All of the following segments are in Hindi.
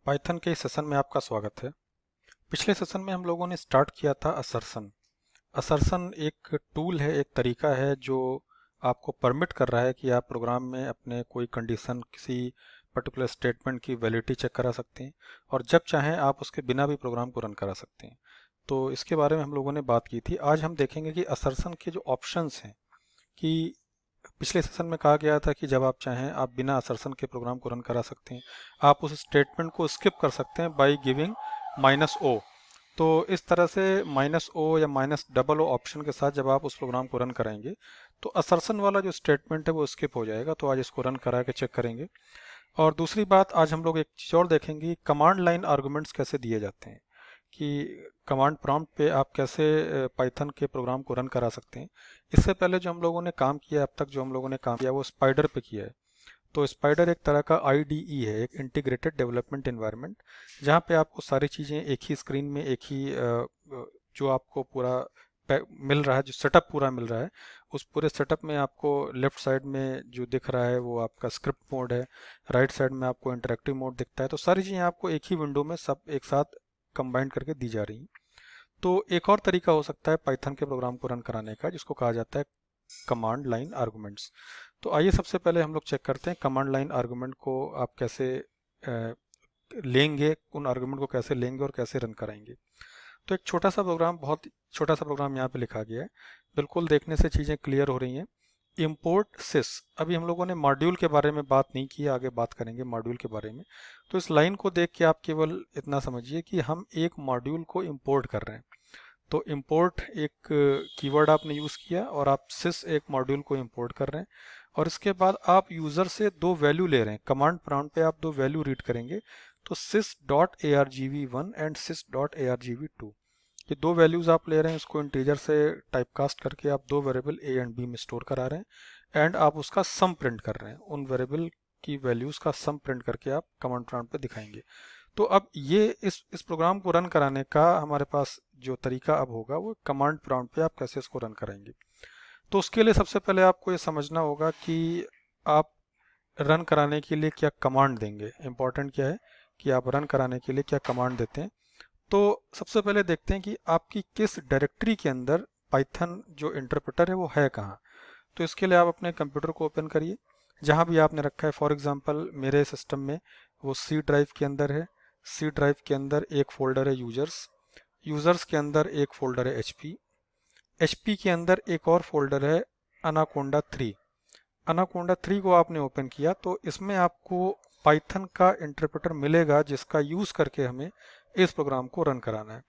पाइथन के इस सेशन में आपका स्वागत है। पिछले सेशन में हम लोगों ने स्टार्ट किया था असर्शन। असर्शन एक टूल है, एक तरीका है जो आपको परमिट कर रहा है कि आप प्रोग्राम में अपने कोई कंडीशन, किसी पर्टिकुलर स्टेटमेंट की वैलिडिटी चेक करा सकते हैं और जब चाहें आप उसके बिना भी प्रोग्राम को रन करा सकते हैं। तो इसके बारे में हम लोगों ने बात की थी। आज हम देखेंगे कि असर्शन के जो ऑप्शंस हैं, कि पिछले सेशन में कहा गया था कि जब आप चाहें आप बिना असर्शन के प्रोग्राम को रन करा सकते हैं। आप उस स्टेटमेंट को स्किप कर सकते हैं बाय गिविंग -o। तो इस तरह से -o या -oo ऑप्शन के साथ जब आप उस प्रोग्राम को रन कराएंगे तो असर्शन वाला जो स्टेटमेंट है वो स्किप हो जाएगा। तो आज इसको रन करा के चेक करेंगे। और दूसरी बात, आज हम लोग एक चीज़ और देखेंगे, कमांड लाइन आर्गुमेंट्स कैसे दिए जाते हैं, कि कमांड प्रॉम्प्ट पे आप कैसे पाइथन के प्रोग्राम को रन करा सकते हैं। इससे पहले जो हम लोगों ने काम किया, अब तक जो हम लोगों ने काम किया वो स्पाइडर पे किया है। तो स्पाइडर एक तरह का IDE है, एक इंटीग्रेटेड डेवलपमेंट एनवायरनमेंट, जहाँ पे आपको सारी चीज़ें एक ही स्क्रीन में, एक ही जो आपको पूरा मिल रहा है, जो सेटअप पूरा मिल रहा है, उस पूरे सेटअप में आपको लेफ्ट साइड में जो दिख रहा है वो आपका स्क्रिप्ट मोड है, राइट साइड में आपको इंटरेक्टिव मोड दिखता है। तो सारी चीज़ें आपको एक ही विंडो में सब एक साथ कंबाइन करके दी जा रही हैं। तो एक और तरीका हो सकता है पाइथन के प्रोग्राम को रन कराने का, जिसको कहा जाता है कमांड लाइन आर्गुमेंट्स। तो आइए सबसे पहले हम लोग चेक करते हैं कमांड लाइन आर्गुमेंट को आप कैसे लेंगे, उन आर्गुमेंट को कैसे लेंगे और कैसे रन कराएंगे। तो एक छोटा सा प्रोग्राम, बहुत छोटा सा प्रोग्राम यहाँ पे लिखा गया है। बिल्कुल देखने से चीज़ें क्लियर हो रही हैं। इम्पोर्ट सिस, अभी हम लोगों ने मॉड्यूल के बारे में बात नहीं की, आगे बात करेंगे मॉड्यूल के बारे में। तो इस लाइन को देख के आप केवल इतना समझिए कि हम एक मॉड्यूल को इम्पोर्ट कर रहे हैं। तो इम्पोर्ट एक कीवर्ड आपने यूज़ किया और आप सिस एक मॉड्यूल को इम्पोर्ट कर रहे हैं और इसके बाद आप यूज़र से दो वैल्यू ले रहे हैं। कमांड प्रॉम्प्ट पे आप दो वैल्यू रीड करेंगे। तो sys.argv1 एंड sys.argv2, ये दो वैल्यूज़ आप ले रहे हैं, उसको इंटीजर से टाइपकास्ट करके आप दो वेरिएबल a एंड b में स्टोर करा रहे हैं एंड आप उसका सम प्रिंट कर रहे हैं। उन वेरिएबल की वैल्यूज़ का सम प्रिंट करके आप कमांड प्रॉम्प्ट पे दिखाएंगे। तो अब ये इस प्रोग्राम को रन कराने का हमारे पास जो तरीका अब होगा वो कमांड प्रॉम्प्ट पे आप कैसे इसको रन कराएंगे। तो उसके लिए सबसे पहले आपको ये समझना होगा कि आप रन कराने के लिए क्या कमांड देंगे। इम्पोर्टेंट क्या है कि आप रन कराने के लिए क्या कमांड देते हैं। तो सबसे पहले देखते हैं कि आपकी किस डायरेक्टरी के अंदर पाइथन जो इंटरप्रेटर है वो है कहाँ। तो इसके लिए आप अपने कंप्यूटर को ओपन करिए, जहाँ भी आपने रखा है। फॉर एग्जांपल मेरे सिस्टम में वो सी ड्राइव के अंदर है। सी ड्राइव के अंदर एक फ़ोल्डर है यूज़र्स, यूज़र्स के अंदर एक फ़ोल्डर है HP, HP के अंदर एक और फोल्डर है अनाकोंडा 3। अनाकोंडा 3 को आपने ओपन किया तो इसमें आपको पाइथन का इंटरप्रेटर मिलेगा जिसका यूज़ करके हमें इस प्रोग्राम को रन कराना है।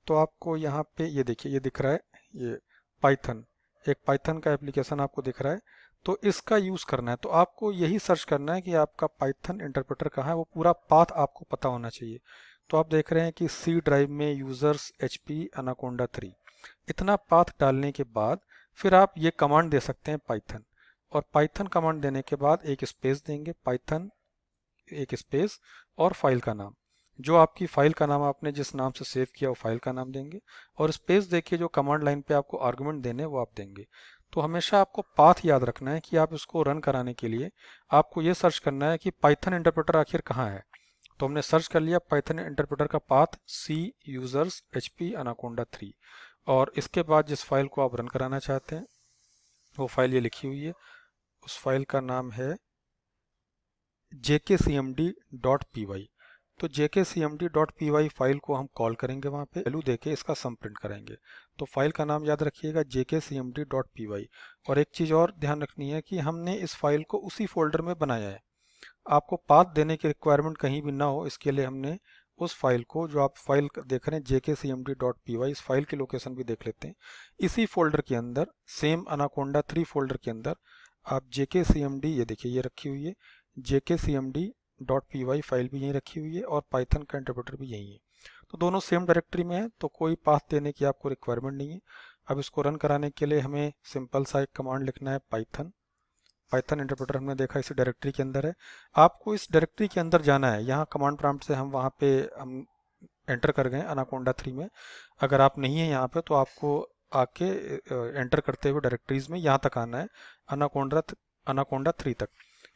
तो आपको यहाँ पे ये देखिए, ये दिख रहा है, ये पाइथन, एक पाइथन का एप्लीकेशन आपको दिख रहा है। तो इसका यूज़ करना है, तो आपको यही सर्च करना है कि आपका पाइथन इंटरप्रेटर कहाँ है, वो पूरा पाथ आपको पता होना चाहिए। तो आप देख रहे हैं कि सी ड्राइव में यूज़र्स HP अनाकोंडा 3, इतना पाथ डालने के बाद फिर आप ये कमांड दे सकते हैं पाइथन। और पाइथन कमांड देने के बाद एक स्पेस देंगे, पाइथन एक स्पेस और फाइल का नाम, जो आपकी फाइल का नाम आपने जिस नाम से सेव किया वो फाइल का नाम देंगे और स्पेस देखिए जो कमांड लाइन पे आपको आर्गुमेंट देने वो आप देंगे। तो हमेशा आपको पाथ याद रखना है कि आप इसको रन कराने के लिए आपको ये सर्च करना है कि पाइथन इंटरप्रेटर आखिर कहाँ है। तो हमने सर्च कर लिया पाइथन इंटरप्रेटर का पाथ, सी यूजर्स HP अनाकोंडा 3, और इसके बाद जिस फाइल को आप रन कराना चाहते हैं वो फाइल ये लिखी हुई है। उस फाइल का नाम है jkcmd.py। तो jkcmd.py फाइल को हम कॉल करेंगे, वहाँ पे वैल्यू देके इसका सम प्रिंट करेंगे। तो फाइल का नाम याद रखिएगा jkcmd.py। और एक चीज़ और ध्यान रखनी है कि हमने इस फाइल को उसी फोल्डर में बनाया है। आपको पाथ देने की रिक्वायरमेंट कहीं भी ना हो, इसके लिए हमने उस फाइल को, जो आप फाइल देख रहे हैं jkcmd.py, इस फाइल की लोकेशन भी देख लेते हैं। इसी फोल्डर के अंदर, सेम अनाकोंडा 3 फोल्डर के अंदर आप jkcmd, ये देखिए ये रखी हुई है, jkcmd.py फाइल भी यहीं रखी हुई है और पाइथन का इंटरप्रेटर भी यहीं है। तो दोनों सेम डायरेक्टरी में है, तो कोई पाथ देने की आपको रिक्वायरमेंट नहीं है। अब इसको रन कराने के लिए हमें सिंपल सा एक कमांड लिखना है, पाइथन। पाइथन इंटरप्रेटर हमने देखा इसी डायरेक्टरी के अंदर है। आपको इस डायरेक्टरी के अंदर जाना है। यहाँ कमांड प्रॉम्प्ट से हम वहाँ पे हम एंटर कर गए अनाकोंडा 3 में। अगर आप नहीं है यहाँ पे तो आपको आके एंटर करते हुए डायरेक्टरीज में यहाँ तक आना है, अनाकोंडा 3 तक।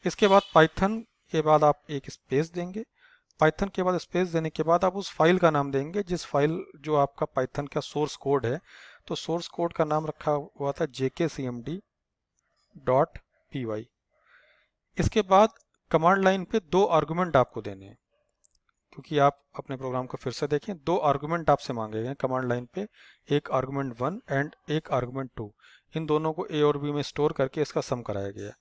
इसके बाद पाइथन के बाद आप एक स्पेस देंगे, पाइथन के बाद स्पेस देने के बाद आप उस फाइल का नाम देंगे जिस फाइल जो आपका पाइथन का सोर्स कोड है। तो सोर्स कोड का नाम रखा हुआ था jkcmd.py। इसके बाद कमांड लाइन पे दो आर्गुमेंट आपको देने हैं, क्योंकि आप अपने प्रोग्राम को फिर से देखें, दो आर्गुमेंट आपसे मांगे गए हैं कमांड लाइन पे, एक आर्गुमेंट 1 एंड एक आर्गुमेंट 2। इन दोनों को ए और बी में स्टोर करके इसका सम कराया गया है।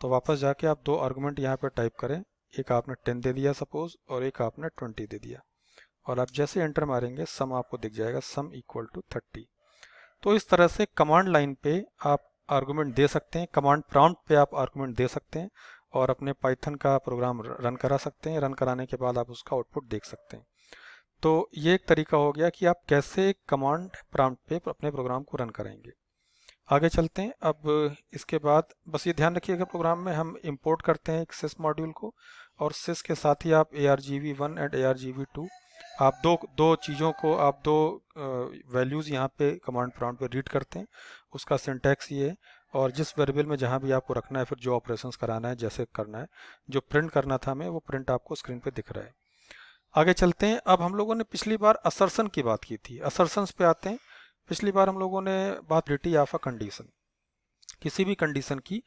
तो वापस जाके आप दो आर्गुमेंट यहाँ पे टाइप करें, एक आपने 10 दे दिया सपोज और एक आपने 20 दे दिया, और आप जैसे एंटर मारेंगे सम आपको दिख जाएगा, सम इक्वल टू 30। तो इस तरह से कमांड लाइन पे आप आर्गुमेंट दे सकते हैं, कमांड प्रॉम्प्ट पे आप आर्गुमेंट दे सकते हैं और अपने पाइथन का प्रोग्राम रन करा सकते हैं। रन कराने के बाद आप उसका आउटपुट देख सकते हैं। तो ये एक तरीका हो गया कि आप कैसे कमांड प्रॉम्प्ट पे अपने प्रोग्राम को रन करेंगे। आगे चलते हैं। अब इसके बाद बस ये ध्यान रखिएगा, प्रोग्राम में हम इंपोर्ट करते हैं एक सिस मॉड्यूल को, और सिस के साथ ही आप argv1 एंड argv2 आप दो चीज़ों को, आप दो वैल्यूज़ यहाँ पे कमांड प्रॉम्प्ट पे रीड करते हैं। उसका सिंटैक्स ये है, और जिस वेरिएबल में जहाँ भी आपको रखना है, फिर जो ऑपरेशंस कराना है, जैसे करना है, जो प्रिंट करना था हमें, वो प्रिंट आपको स्क्रीन पे दिख रहा है। आगे चलते हैं। अब हम लोगों ने पिछली बार असर्शन की बात की थी, असर्शंस पे आते हैं। पिछली बार हम लोगों ने बात वैलिडिटी ऑफ अ कंडीशन, किसी भी कंडीशन की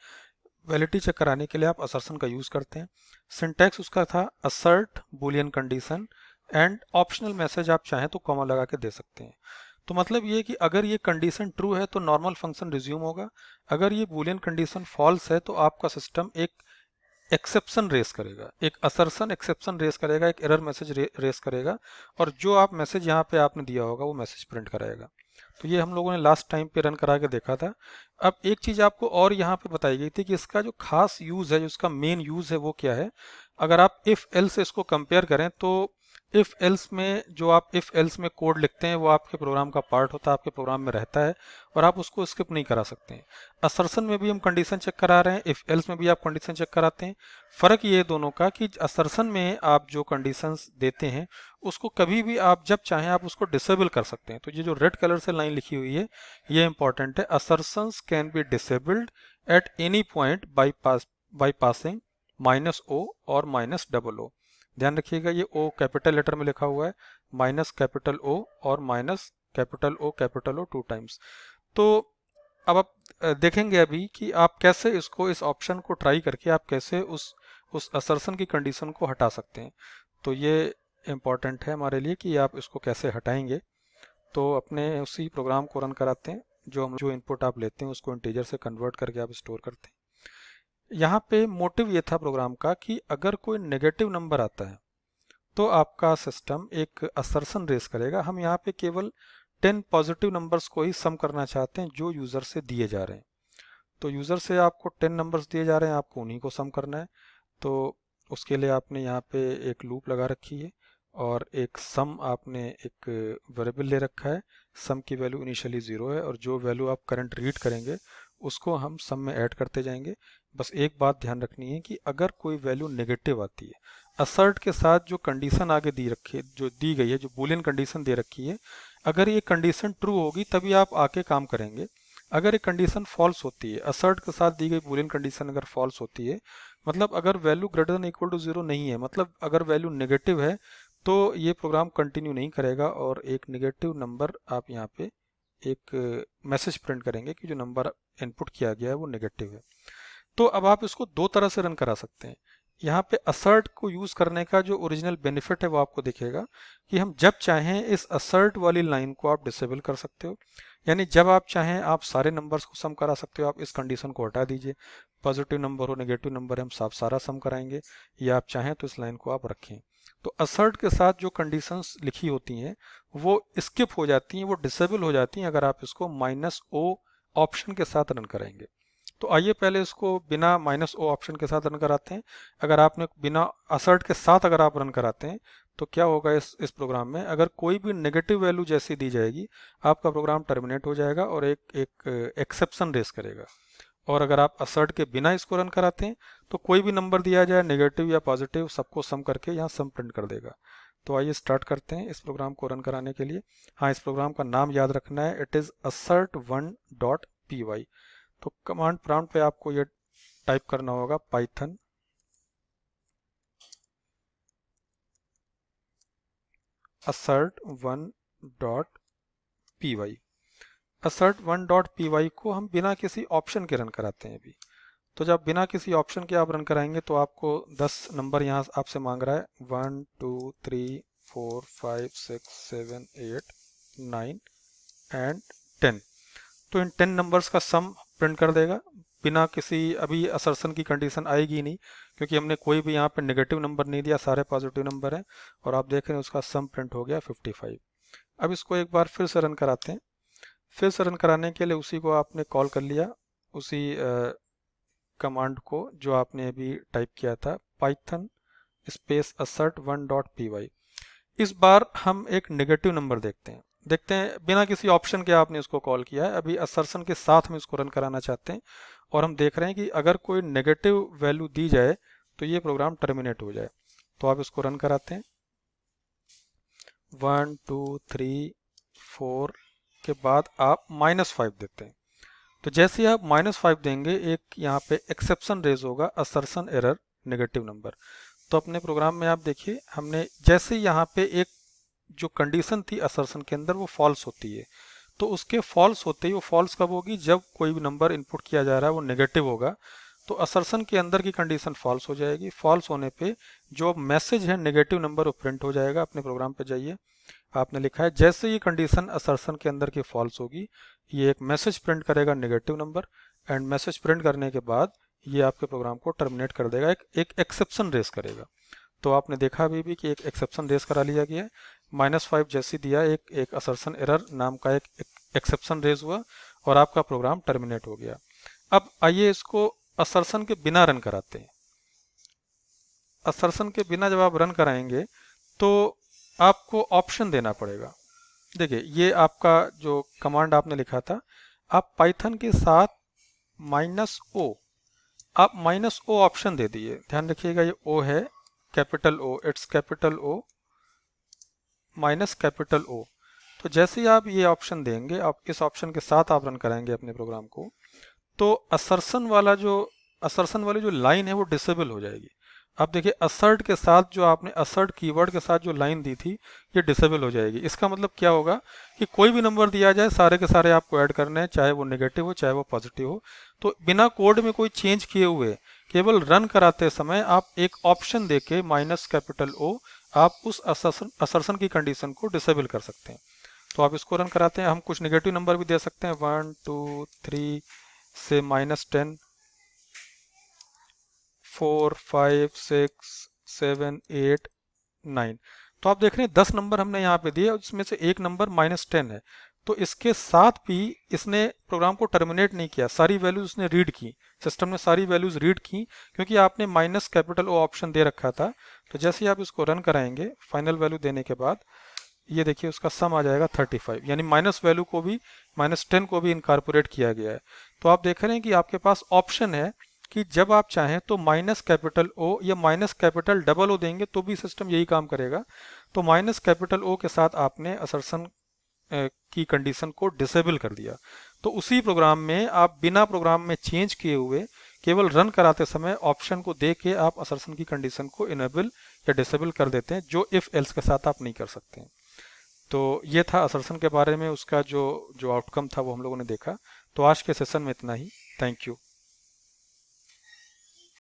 वैलिडिटी चेक कराने के लिए आप असर्शन का यूज़ करते हैं। सिंटैक्स उसका था assert Boolean condition and optional message आप चाहें तो कॉमा लगा के दे सकते हैं। तो मतलब ये कि अगर ये कंडीशन ट्रू है तो नॉर्मल फंक्शन रिज्यूम होगा, अगर ये बुलियन कंडीशन फॉल्स है तो आपका सिस्टम एक एक्सेप्शन रेस करेगा, एक असर्शन एक्सेप्शन रेस करेगा, एक एरर मैसेज रेस करेगा, और जो आप मैसेज यहाँ पे आपने दिया होगा वो मैसेज प्रिंट कराएगा। तो ये हम लोगों ने लास्ट टाइम पे रन करा के देखा था। अब एक चीज़ आपको और यहाँ पे बताई गई थी कि इसका जो खास यूज़ है, जो इसका मेन यूज़ है वो क्या है। अगर आप इफ़ एल्स इसको कंपेयर करें तो इफ़ एल्स में जो आप इफ़ एल्स में कोड लिखते हैं वो आपके प्रोग्राम का पार्ट होता है, आपके प्रोग्राम में रहता है, और आप उसको स्किप नहीं करा सकते हैं। असर्शन में भी हम कंडीशन चेक करा रहे हैं, इफ़ एल्स में भी आप कंडीशन चेक कराते हैं। फ़र्क ये दोनों का कि असर्शन में आप जो कंडीशंस देते हैं उसको कभी भी आप जब चाहें आप उसको डिसेबल कर सकते हैं। तो ये जो रेड कलर से लाइन लिखी हुई है ये इंपॉर्टेंट है, assertions can be disabled at any point by passing -o और -oo। ध्यान रखिएगा ये ओ कैपिटल लेटर में लिखा हुआ है, -O और -O 2 टाइम्स। तो अब आप देखेंगे अभी कि आप कैसे इसको, इस ऑप्शन को ट्राई करके आप कैसे उस असर्शन की कंडीशन को हटा सकते हैं। तो ये इम्पॉर्टेंट है हमारे लिए कि आप इसको कैसे हटाएंगे। तो अपने उसी प्रोग्राम को रन कराते हैं, जो इनपुट आप लेते हैं उसको इंटीजर से कन्वर्ट करके आप स्टोर करते हैं। यहाँ पे मोटिव ये था प्रोग्राम का कि अगर कोई नेगेटिव नंबर आता है तो आपका सिस्टम एक असर्शन रेस करेगा। हम यहाँ पे केवल 10 पॉजिटिव नंबर्स को ही सम करना चाहते हैं जो यूज़र से दिए जा रहे हैं। तो यूज़र से आपको 10 नंबर्स दिए जा रहे हैं, आपको उन्हीं को सम करना है। तो उसके लिए आपने यहाँ पे एक लूप लगा रखी है और एक सम आपने एक वेरिएबल ले रखा है। सम की वैल्यू इनिशियली 0 है और जो वैल्यू आप करंट रीड करेंगे उसको हम सम में ऐड करते जाएंगे। बस एक बात ध्यान रखनी है कि अगर कोई वैल्यू नेगेटिव आती है, असर्ट के साथ जो कंडीशन आगे जो दी गई है, जो बूलियन कंडीशन दे रखी है, अगर ये कंडीशन ट्रू होगी तभी आप आके काम करेंगे। अगर ये कंडीशन फॉल्स होती है, असर्ट के साथ दी गई बूलियन कंडीशन अगर फॉल्स होती है, मतलब अगर value greater than equal to 0 नहीं है, मतलब अगर वैल्यू नेगेटिव है, तो ये प्रोग्राम कंटिन्यू नहीं करेगा और एक नेगेटिव नंबर आप यहाँ पे एक मैसेज प्रिंट करेंगे कि जो नंबर इनपुट किया गया है वो नेगेटिव है। तो अब आप इसको दो तरह से रन करा सकते हैं। यहाँ पे असर्ट को यूज़ करने का जो ओरिजिनल बेनिफिट है वो आपको दिखेगा कि हम जब चाहें इस असर्ट वाली लाइन को आप डिसेबल कर सकते हो, यानी जब आप चाहें आप सारे नंबर्स को सम करा सकते हो। आप इस कंडीशन को हटा दीजिए, पॉजिटिव नंबर हो नेगेटिव नंबर है हम सारा सम कराएंगे, या आप चाहें तो इस लाइन को आप रखें। तो असर्ट के साथ जो कंडीशंस लिखी होती हैं वो स्किप हो जाती हैं, वो डिसेबल हो जाती हैं अगर आप इसको -o ऑप्शन के साथ रन करेंगे। तो आइए पहले इसको बिना -o ऑप्शन के साथ रन कराते हैं। अगर आपने बिना असर्ट के साथ अगर आप रन कराते हैं तो क्या होगा इस प्रोग्राम में, अगर कोई भी नेगेटिव वैल्यू जैसी दी जाएगी आपका प्रोग्राम टर्मिनेट हो जाएगा और एक एक्सेप्शन रेस करेगा। और अगर आप असर्ट के बिना इसको रन कराते हैं तो कोई भी नंबर दिया जाए नेगेटिव या पॉजिटिव, सबको सम करके यहाँ सम प्रिंट कर देगा। तो आइए स्टार्ट करते हैं इस प्रोग्राम को रन कराने के लिए। हाँ, इस प्रोग्राम का नाम याद रखना है, इट इज़ assert1.py। तो कमांड प्रॉम्प्ट पे आपको ये टाइप करना होगा पाइथन assert1.py। assert1.py को हम बिना किसी ऑप्शन के रन कराते हैं अभी। तो जब बिना किसी ऑप्शन के आप रन कराएंगे तो आपको 10 नंबर यहाँ आपसे मांग रहा है, 1 2 3 4 5 6 7 8 9 एंड 10। तो इन 10 नंबर्स का सम प्रिंट कर देगा बिना किसी, अभी असर्शन की कंडीशन आएगी नहीं क्योंकि हमने कोई भी यहाँ पे नेगेटिव नंबर नहीं दिया, सारे पॉजिटिव नंबर हैं। और आप देख रहे हैं उसका सम प्रिंट हो गया 55। अब इसको एक बार फिर से रन कराते हैं। फिर से रन कराने के लिए उसी को आपने कॉल कर लिया, उसी कमांड को जो आपने अभी टाइप किया था, पाइथन स्पेस assert1.py। इस बार हम एक नेगेटिव नंबर देखते हैं बिना किसी ऑप्शन के आपने इसको कॉल किया है। अभी असर्शन के साथ हम इसको रन कराना चाहते हैं और हम देख रहे हैं कि अगर कोई नेगेटिव वैल्यू दी जाए तो ये प्रोग्राम टर्मिनेट हो जाए। तो आप इसको रन कराते हैं, 1 2 3 4 के बाद आप -5 देते हैं। तो जैसे ही आप -5 देंगे एक यहाँ पे एक्सेप्शन रेज होगा, असर्शन एरर नेगेटिव नंबर। तो अपने प्रोग्राम में आप देखिए हमने जैसे ही यहाँ पे एक जो कंडीशन थी असर्शन के अंदर वो फॉल्स होती है, तो उसके फॉल्स होते ही, वो फॉल्स कब होगी, जब कोई भी नंबर इनपुट किया जा रहा है वो नेगेटिव होगा। तो असर्शन के अंदर की कंडीशन फॉल्स हो जाएगी। फॉल्स होने पे जो मैसेज है नेगेटिव नंबर वो प्रिंट हो जाएगा। अपने प्रोग्राम पे जाइए, आपने लिखा है जैसे ये कंडीशन असर्शन के अंदर की फॉल्स होगी ये एक मैसेज प्रिंट करेगा negative number, and message print करने के बाद ये आपके प्रोग्राम को टर्मिनेट कर देगा, एक एक्सेप्शन रेस करेगा। तो आपने देखा अभी भी कि एक एक्सेप्शन रेस करा लिया गया है। -5 जैसे दिया एक असर्शन एरर नाम का एक एक्सेप्शन रेज हुआ और आपका प्रोग्राम टर्मिनेट हो गया। अब आइए इसको असर्शन के बिना रन कराते हैं। असर्शन के बिना जब आप रन कराएंगे तो आपको ऑप्शन देना पड़ेगा। देखिए ये आपका जो कमांड आपने लिखा था, आप पाइथन के साथ -o, आप -o ऑप्शन दे दिए। ध्यान रखिएगा ये ओ है, capital O, it's capital O minus capital O. तो जैसे ही आप ये ऑप्शन देंगे, आप इस ऑप्शन के साथ आप रन कराएंगे अपने प्रोग्राम को, तो असर्शन वाली जो लाइन है वो डिसेबल हो जाएगी। आप देखिए असर्ट के साथ जो आपने असर्ट कीवर्ड के साथ जो लाइन दी थी ये डिसेबल हो जाएगी। इसका मतलब क्या होगा कि कोई भी नंबर दिया जाए सारे के सारे आपको ऐड करने हैं, चाहे वो नेगेटिव हो चाहे वो पॉजिटिव हो। तो बिना कोड में कोई चेंज किए हुए केवल रन कराते समय आप एक ऑप्शन देके -O आप उस असर्शन की कंडीशन को डिसेबल कर सकते हैं। तो आप इसको रन कराते हैं, हम कुछ नेगेटिव नंबर भी दे सकते हैं, 1 2 3 से -10, 4 5 6 7 8 9। तो आप देख रहे हैं 10 नंबर हमने यहाँ पे दिए और इसमें से एक नंबर -10 है। तो इसके साथ भी इसने प्रोग्राम को टर्मिनेट नहीं किया, सारी वैल्यूज उसने रीड की, सिस्टम ने सारी वैल्यूज रीड की क्योंकि आपने -O ऑप्शन दे रखा था। तो जैसे ही आप इसको रन कराएंगे फाइनल वैल्यू देने के बाद ये देखिए उसका सम आ जाएगा 35, यानी माइनस वैल्यू को भी -10 को भी इनकॉर्पोरेट किया गया है। तो आप देख रहे हैं कि आपके पास ऑप्शन है कि जब आप चाहें तो -O या -O देंगे तो भी सिस्टम यही काम करेगा। तो -O के साथ आपने असर्शन की कंडीशन को डिसेबल कर दिया। तो उसी प्रोग्राम में आप बिना प्रोग्राम में चेंज किए हुए केवल रन कराते समय ऑप्शन को दे के आप असर्शन की कंडीशन को इनेबल या डिसेबल कर देते हैं, जो इफ एल्स के साथ आप नहीं कर सकते हैं। तो ये था असर्शन के बारे में, उसका जो आउटकम था वो हम लोगों ने देखा। तो आज के सेशन में इतना ही। Thank you.